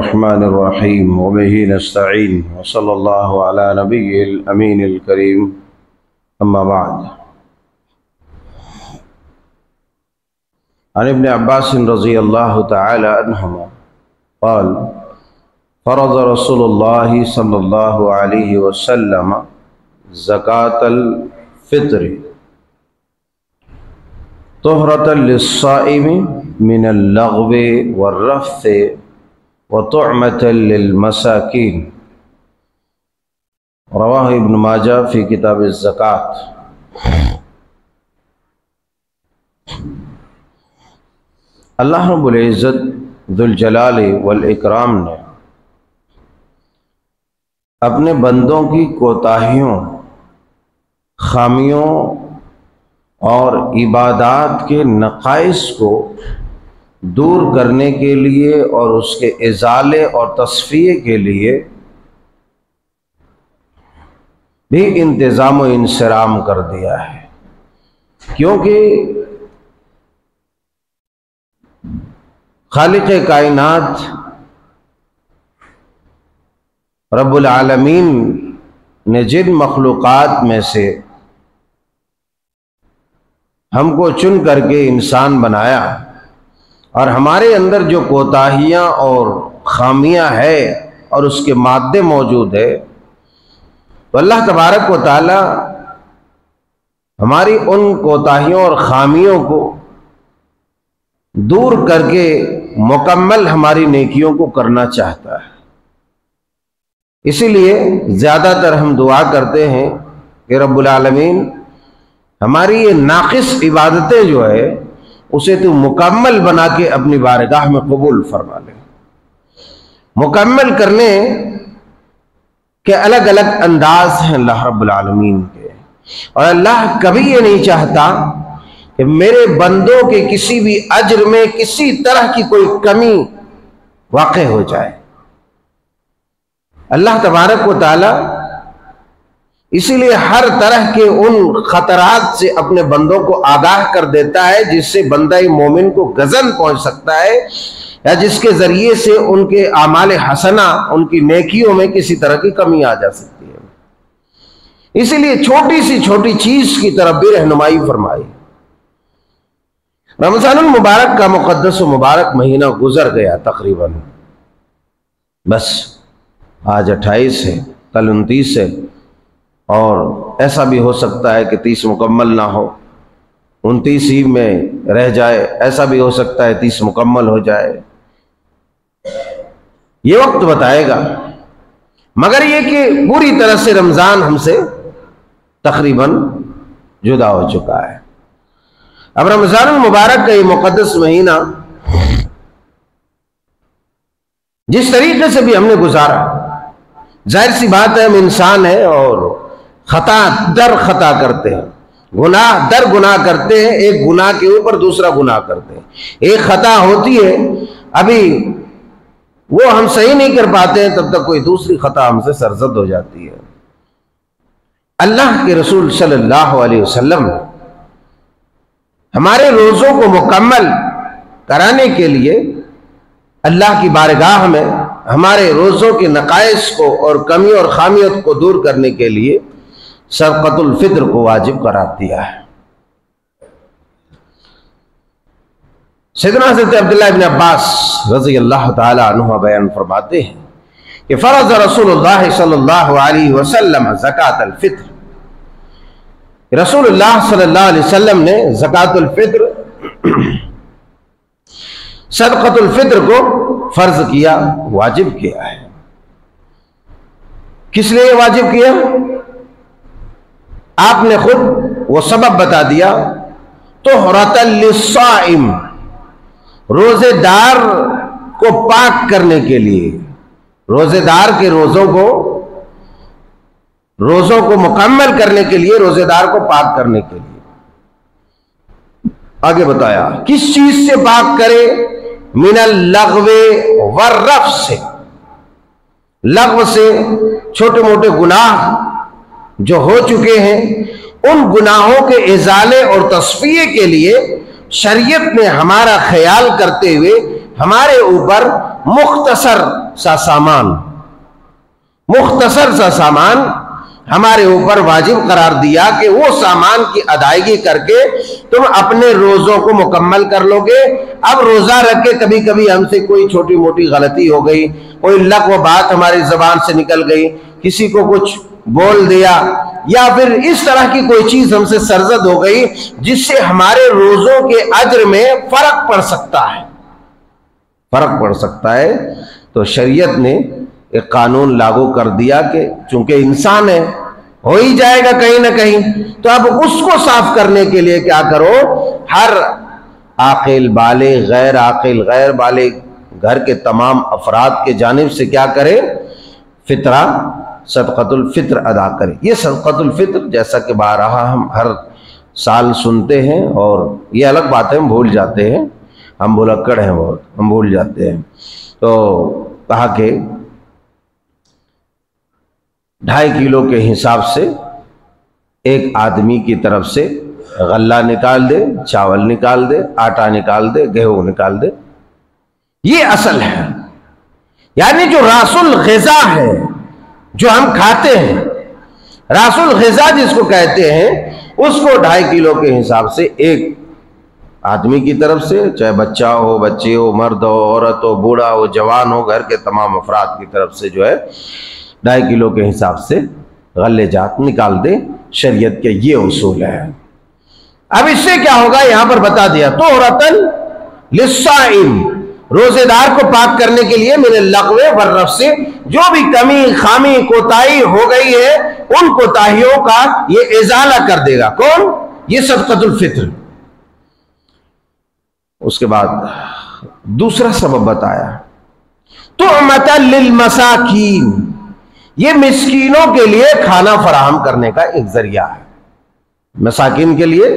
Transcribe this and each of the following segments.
الرحمن الرحيم وبه نستعين وصلى الله على نبي الأمين الكريم أما بعد. عن ابن عباس رضي الله تعالى عنهما قال فرض رسول الله صلى الله عليه وسلم زكاة الفطر طهرة للصائم من اللغو والرفث وطعمة للمساكين. رواہ ابن ماجہ فی کتاب الزکاة. اللہ رب العزت ذوالجلال والاکرام نے اپنے بندوں کی کوتاہیوں، خامیوں اور عبادات کے نقائص کو دور کرنے کے لیے اور اس کے ازالے اور تصفیے کے لیے بھی انتظام و انصرام کر دیا ہے، کیونکہ خالق کائنات رب العالمین نے جن مخلوقات میں سے ہم کو چن کر کے انسان بنایا اور ہمارے اندر جو کوتاہیاں اور خامیاں ہے اور اس کے مادے موجود ہے، تو اللہ تبارک و تعالی ہماری ان کوتاہیوں اور خامیوں کو دور کر کے مکمل ہماری نیکیوں کو کرنا چاہتا ہے. اسی لیے زیادہ تر ہم دعا کرتے ہیں کہ رب العالمین ہماری یہ ناقص عبادتیں جو ہے اسے تو مکمل بنا کے اپنی بارگاہ میں قبول فرما لے. مکمل کرنے کے الگ الگ انداز ہیں اللہ رب العالمین کے، اور اللہ کبھی یہ نہیں چاہتا کہ میرے بندوں کے کسی بھی اجر میں کسی طرح کی کوئی کمی واقع ہو جائے. اللہ تبارک و تعالی اسی لیے ہر طرح کے ان خطرات سے اپنے بندوں کو آگاہ کر دیتا ہے جس سے بندہ مومن کو غضن پہنچ سکتا ہے، یا جس کے ذریعے سے ان کے اعمال حسنہ، ان کی نیکیوں میں کسی طرح کی کمی آ جا سکتی ہے. اسی لیے چھوٹی سی چھوٹی چیز کی طرف بھی رہنمائی فرمائی. رمضان المبارک کا مقدس و مبارک مہینہ گزر گیا تقریباً، بس آج 28 ہے، کل 29 ہے، اور ایسا بھی ہو سکتا ہے کہ 30 مکمل نہ ہو، 29 ہی میں رہ جائے، ایسا بھی ہو سکتا ہے 30 مکمل ہو جائے. یہ وقت بتائے گا، مگر یہ کہ پوری طرح سے رمضان ہم سے تقریباً جدا ہو چکا ہے. اب رمضان المبارک کا یہ مقدس مہینہ جس طریقے سے بھی ہم نے گزارا، ظاہر سی بات ہے ہم انسان ہیں اور خطا در خطا کرتے ہیں، گناہ در گناہ کرتے ہیں، ایک گناہ کے اوپر دوسرا گناہ کرتے ہیں. ایک خطا ہوتی ہے، ابھی وہ ہم صحیح نہیں کر پاتے ہیں، تب تک کوئی دوسری خطا ہم سے سرزد ہو جاتی ہے. اللہ کے رسول صلی اللہ علیہ وسلم نے ہمارے روزوں کو مکمل کرانے کے لیے اللہ کی بارگاہ میں ہمارے روزوں کے نقائص کو اور کمی اور خامیت کو دور کرنے کے لیے صدقۃ الفطر کو واجب قرار دیا ہے. سیدنا حضرت عبداللہ ابن عباس رضی اللہ تعالی عنہ بیان فرماتے ہیں کہ فرض رسول اللہ صلی اللہ علیہ وسلم زکاۃ الفطر. رسول اللہ صلی اللہ علیہ وسلم نے زکاۃ الفطر، صدقۃ الفطر کو فرض کیا، واجب کیا ہے. کس لیے واجب کیا؟ آپ نے خود وہ سبب بتا دیا، طہرۃ للصائم، روزے دار کو پاک کرنے کے لیے، روزے دار کے روزوں کو مکمل کرنے کے لیے، روزے دار کو پاک کرنے کے لیے. آگے بتایا کس چیز سے پاک کرے؟ من اللغو والرفث سے، لغو سے چھوٹے موٹے گناہ جو ہو چکے ہیں، ان گناہوں کے ازالے اور تصفیے کے لیے شریعت نے ہمارا خیال کرتے ہوئے ہمارے اوپر مختصر سا سامان ہمارے اوپر واجب قرار دیا کہ وہ سامان کی ادائیگی کر کے تم اپنے روزوں کو مکمل کر لو گے۔ اب روزہ رکھ کے کبھی کبھی ہم سے کوئی چھوٹی موٹی غلطی ہو گئی، کوئی لغو بات ہماری زبان سے نکل گئی، کسی کو کچھ بول دیا، یا پھر اس طرح کی کوئی چیز ہم سے سرزد ہو گئی جس سے ہمارے روزوں کے اجر میں فرق پڑ سکتا ہے، تو شریعت نے ایک قانون لاگو کر دیا کہ چونکہ انسان ہے، ہو ہی جائے گا کہیں نہ کہیں، تو اب اس کو صاف کرنے کے لیے کیا کرو، ہر عاقل بالغ، غیر عاقل غیر بالغ، گھر کے تمام افراد کے جانب سے کیا کرے، فطرہ صدقۃ الفطر ادا کرے۔ یہ صدقۃ الفطر جیسا کہ بارہا ہم ہر سال سنتے ہیں، اور یہ الگ بات ہے ہم بھول جاتے ہیں، ہم بھلکڑ ہیں بہت، ہم بھول جاتے ہیں، تو کہا کہ 2.5 کلو کے حساب سے ایک آدمی کی طرف سے غلہ نکال دے، چاول نکال دے، آٹا نکال دے، گیہوں نکال دے، یہ اصل ہے۔ یعنی جو راس الغذا ہے، جو ہم کھاتے ہیں، راس الغذا جس کو کہتے ہیں، اس کو 2.5 کلو کے حساب سے ایک آدمی کی طرف سے، چاہے بچہ ہو، بچی ہو، مرد ہو، عورت ہو، بوڑھا ہو، جوان ہو، گھر کے تمام افراد کی طرف سے جو ہے 2.5 کلو کے حساب سے غلے جات نکال دے۔ شریعت کے یہ اصول ہے۔ اب اس سے کیا ہوگا یہاں پر بتا دیا، طہرۃ للصائم، روزے دار کو پاک کرنے کے لیے، من اللغو والرفث، جو بھی کمی خامی کوتاہی ہو گئی ہے ان کوتاہیوں کا یہ ازالہ کر دے گا۔ کون؟ یہ صدقۃ الفطر۔ اس کے بعد دوسرا سبب بتایا، طعمۃ للمساکین، یہ مسکینوں کے لیے کھانا فراہم کرنے کا ایک ذریعہ ہے، مساکین کے لیے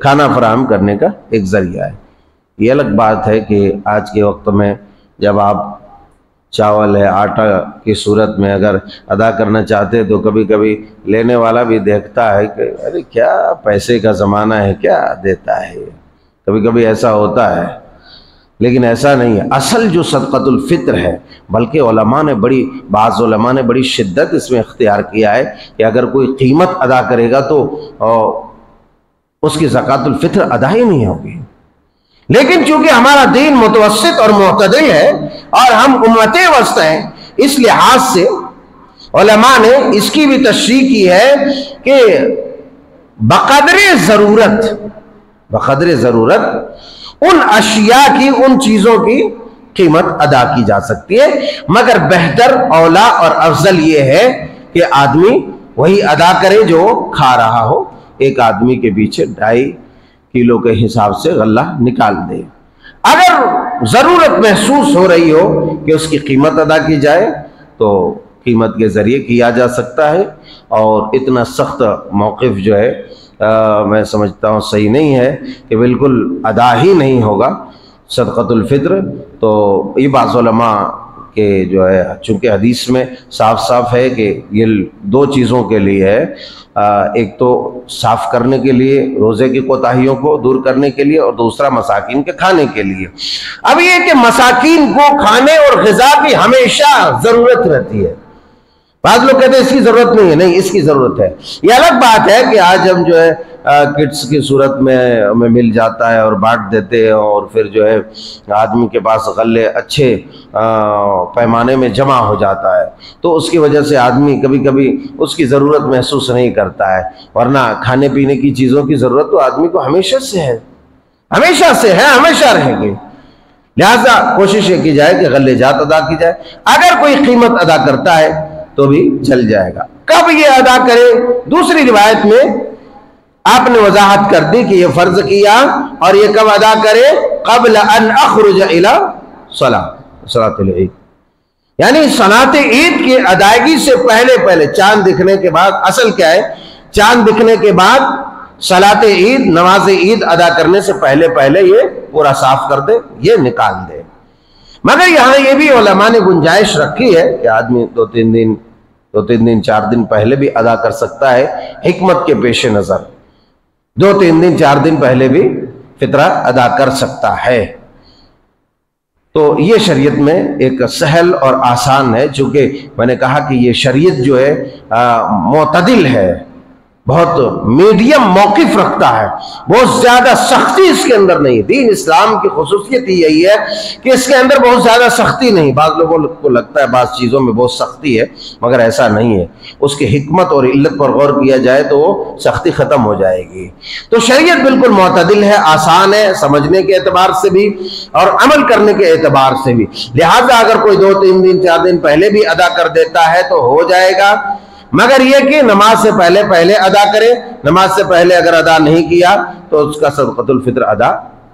کھانا فراہم کرنے کا ایک ذریعہ ہے۔ یہ الگ بات ہے کہ آج کے وقت میں جب آپ چاول ہے، آٹا کی صورت میں اگر ادا کرنا چاہتے تو کبھی کبھی لینے والا بھی دیکھتا ہے کہ ارے کیا پیسے کا زمانہ ہے، کیا دیتا ہے، کبھی کبھی ایسا ہوتا ہے، لیکن ایسا نہیں ہے۔ اصل جو صدقۃ الفطر ہے، بلکہ بعض علماء نے بڑی شدت اس میں اختیار کیا ہے کہ اگر کوئی قیمت ادا کرے گا تو اس کی زکوٰۃ الفطر ادا ہی نہیں ہوگی۔ لیکن چونکہ ہمارا دین متوسط اور معتدل ہے اور ہم امت وسط ہیں، اس لحاظ سے علماء نے اس کی بھی تشریح کی ہے کہ بقدر ضرورت ان اشیاء کی، ان چیزوں کی قیمت ادا کی جا سکتی ہے، مگر بہتر، اولا اور افضل یہ ہے کہ آدمی وہی ادا کرے جو کھا رہا ہو۔ ایک آدمی کے پیچھے 2.5 کلو کے حساب سے غلہ نکال دے۔ اگر ضرورت محسوس ہو رہی ہو کہ اس کی قیمت ادا کی جائے تو قیمت کے ذریعے کیا جا سکتا ہے، اور اتنا سخت موقف جو ہے میں سمجھتا ہوں صحیح نہیں ہے کہ بالکل ادا ہی نہیں ہوگا صدقۃ الفطر۔ تو یہ بعض علماء کہ جو ہے، چونکہ حدیث میں صاف صاف ہے کہ یہ 2 چیزوں کے لیے ہے، ایک تو صاف کرنے کے لیے، روزے کی کوتاہیوں کو دور کرنے کے لیے، اور دوسرا مساکین کے کھانے کے لیے۔ اب یہ کہ مساکین کو کھانے اور غذا کی ہمیشہ ضرورت رہتی ہے، بعض لوگ کہتے ہیں اس کی ضرورت نہیں ہے، نہیں، اس کی ضرورت ہے۔ یہ الگ بات ہے کہ آج ہم جو ہے کٹس کی صورت میں ہمیں مل جاتا ہے اور بانٹ دیتے ہیں، اور پھر جو ہے آدمی کے پاس غلے اچھے پیمانے میں جمع ہو جاتا ہے، تو اس کی وجہ سے آدمی کبھی کبھی اس کی ضرورت محسوس نہیں کرتا ہے، ورنہ کھانے پینے کی چیزوں کی ضرورت تو آدمی کو ہمیشہ سے ہے، ہمیشہ رہے گی۔ لہذا کوشش یہ کی جائے کہ غلے جات ادا کی جائے۔ اگر کوئی قیمت ادا کرتا ہے تو بھی چل جائے گا۔ کب یہ ادا کرے؟ دوسری روایت میں آپ نے وضاحت کر دی کہ یہ فرض کیا، اور یہ کب ادا کرے؟ قبل ان اخرج الى صلاۃ العید، یعنی صلاۃ عید کی ادائیگی سے پہلے چاند دکھنے کے بعد۔ اصل کیا ہے؟ چاند دکھنے کے بعد صلاۃ عید، نماز عید ادا کرنے سے پہلے یہ پورا صاف کر دے، یہ نکال دے۔ مگر یہاں یہ بھی علماء نے گنجائش رکھی ہے کہ آدمی 2-3 دن 4 دن پہلے بھی ادا کر سکتا ہے، حکمت کے پیش نظر 2-3 دن 4 دن پہلے بھی فطرہ ادا کر سکتا ہے۔ تو یہ شریعت میں ایک سہل اور آسان ہے، چونکہ میں نے کہا کہ یہ شریعت جو ہے معتدل ہے، بہت میڈیم موقف رکھتا ہے، بہت زیادہ سختی اس کے اندر نہیں۔ دین اسلام کی خصوصیت ہی یہی ہے کہ اس کے اندر بہت زیادہ سختی نہیں۔ بعض لوگوں کو لگتا ہے بعض چیزوں میں بہت سختی ہے، مگر ایسا نہیں ہے۔ اس کی حکمت اور علت پر غور کیا جائے تو وہ سختی ختم ہو جائے گی۔ تو شریعت بالکل معتدل ہے، آسان ہے سمجھنے کے اعتبار سے بھی اور عمل کرنے کے اعتبار سے بھی، لہٰذا اگر کوئی 2-3 دن 4 دن پہلے بھی ادا کر دیتا ہے تو ہو جائے گا، مگر یہ کہ نماز سے پہلے ادا کرے۔ نماز سے پہلے اگر ادا نہیں کیا تو اس کا صدقۃ الفطر ادا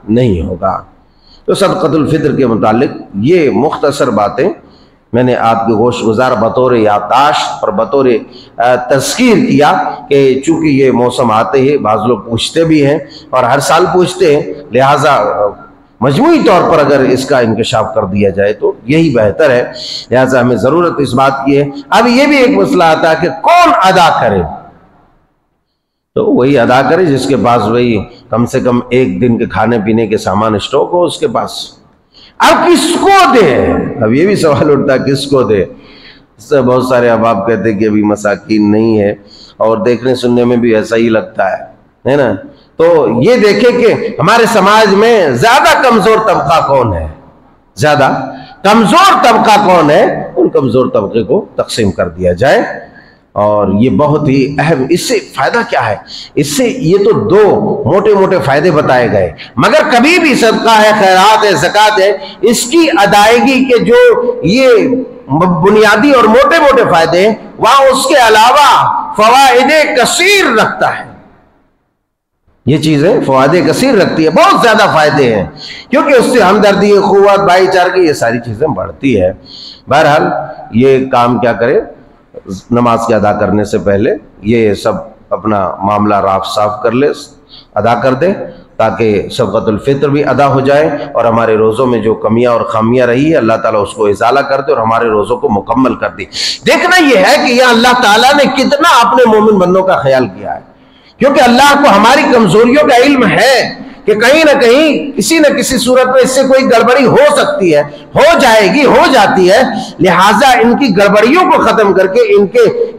نہیں ہوگا۔ تو صدقۃ الفطر کے متعلق یہ مختصر باتیں میں نے آپ کے گوش گزار بطور یادداشت اور بطور تذکیر کیا کہ چونکہ یہ موسم آتے ہی بعض لوگ پوچھتے بھی ہیں اور ہر سال پوچھتے ہیں، لہٰذا مجموعی طور پر اگر اس کا انکشاف کر دیا جائے تو یہی بہتر ہے، لہٰذا ہمیں ضرورت اس بات کی ہے۔ اب یہ بھی ایک مسئلہ آتا ہے کہ کون ادا کرے، تو وہی ادا کرے جس کے پاس وہی کم سے کم 1 دن کے کھانے پینے کے سامان اسٹاک ہو اس کے پاس۔ اب کس کو دے؟ اب یہ بھی سوال اٹھتا ہے کس کو دے؟ اس سے بہت سارے احباب کہتے ہیں کہ ابھی مساکین نہیں ہے، اور دیکھنے سننے میں بھی ایسا ہی لگتا ہے نا۔ تو یہ دیکھیں کہ ہمارے سماج میں زیادہ کمزور طبقہ کون ہے، زیادہ کمزور طبقہ کون ہے، ان کمزور طبقے کو تقسیم کر دیا جائے۔ اور یہ بہت ہی اہم، اس سے فائدہ کیا ہے؟ اس سے یہ تو 2 موٹے موٹے فائدے بتائے گئے، مگر کبھی بھی صدقہ ہے، خیرات ہے، زکوٰۃ ہے، اس کی ادائیگی کے جو یہ بنیادی اور موٹے موٹے فائدے ہیں، وہاں اس کے علاوہ فوائد کثیر رکھتا ہے۔ یہ چیزیں فوائد کثیر رکھتی ہے، بہت زیادہ فائدے ہیں، کیونکہ اس سے ہمدردی، اخوت، بھائی چارگی، یہ ساری چیزیں بڑھتی ہے۔ بہرحال یہ کام کیا کرے، نماز کے ادا کرنے سے پہلے یہ سب اپنا معاملہ راف صاف کر لے، ادا کر دے، تاکہ صدقۃ الفطر بھی ادا ہو جائے اور ہمارے روزوں میں جو کمیاں اور خامیاں رہی ہے اللہ تعالیٰ اس کو ازالہ کر دے اور ہمارے روزوں کو مکمل کر دے۔ دیکھنا یہ ہے کہ یہ اللہ تعالیٰ نے کتنا اپنے مومن بندوں کا خیال کیا ہے، کیونکہ اللہ کو ہماری کمزوریوں کا علم ہے کہ کہیں نہ کہیں کسی نہ کسی صورت میں اس سے کوئی گڑبڑی ہو سکتی ہے، ہو جائے گی، ہو جاتی ہے، لہٰذا ان کی گڑبڑیوں کو ختم کر کے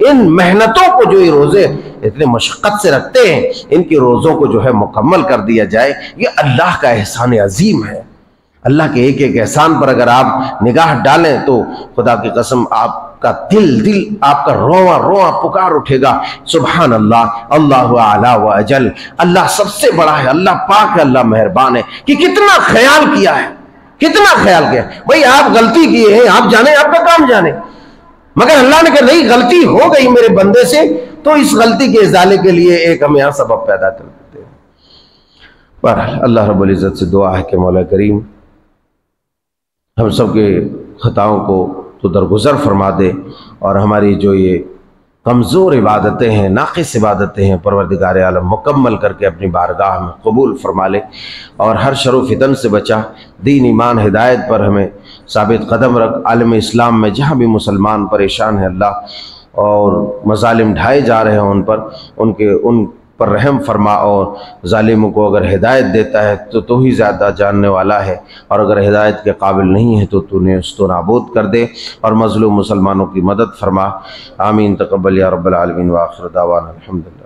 ان محنتوں کو جو یہ روزے اتنے مشقت سے رکھتے ہیں، ان کی روزوں کو جو ہے مکمل کر دیا جائے۔ یہ اللہ کا احسان عظیم ہے۔ اللہ کے ایک ایک احسان پر اگر آپ نگاہ ڈالیں تو خدا کی قسم آپ کا دل آپ کا رواں رواں پکار اٹھے گا، سبحان اللہ، اللہ اعلیٰ و اجل، اللہ سب سے بڑا ہے، اللہ پاک ہے، اللہ مہربان ہے، کہ کتنا خیال کیا ہے، کتنا خیال کیا ہے۔ بھئی آپ غلطی کیے ہیں، آپ جانیں، آپ کا کام جانیں، مگر اللہ نے کہا نہیں، غلطی ہو گئی میرے بندے سے، تو اس غلطی کے ازالے کے لیے ایک ہم یہاں سبب پیدا کر دیتے ہیں۔ بہرحال اللہ رب العزت سے دعا ہے کہ مولا کریم ہم سب کے خطاؤں کو تو درگزر فرما دے، اور ہماری جو یہ کمزور عبادتیں ہیں، ناقص عبادتیں ہیں، پروردگار عالم مکمل کر کے اپنی بارگاہ میں قبول فرما لے، اور ہر شر و فتن سے بچا، دین ایمان ہدایت پر ہمیں ثابت قدم رکھ۔ عالم اسلام میں جہاں بھی مسلمان پریشان ہیں اللہ، اور مظالم ڈھائے جا رہے ہیں ان پر، ان پر رحم فرما، اور ظالموں کو اگر ہدایت دیتا ہے تو ہی زیادہ جاننے والا ہے، اور اگر ہدایت کے قابل نہیں ہے تو نے اس کو نابود کر دے، اور مظلوم مسلمانوں کی مدد فرما۔ آمین، تقبل یا رب العالمین، وآخر دعوانا الحمدللہ۔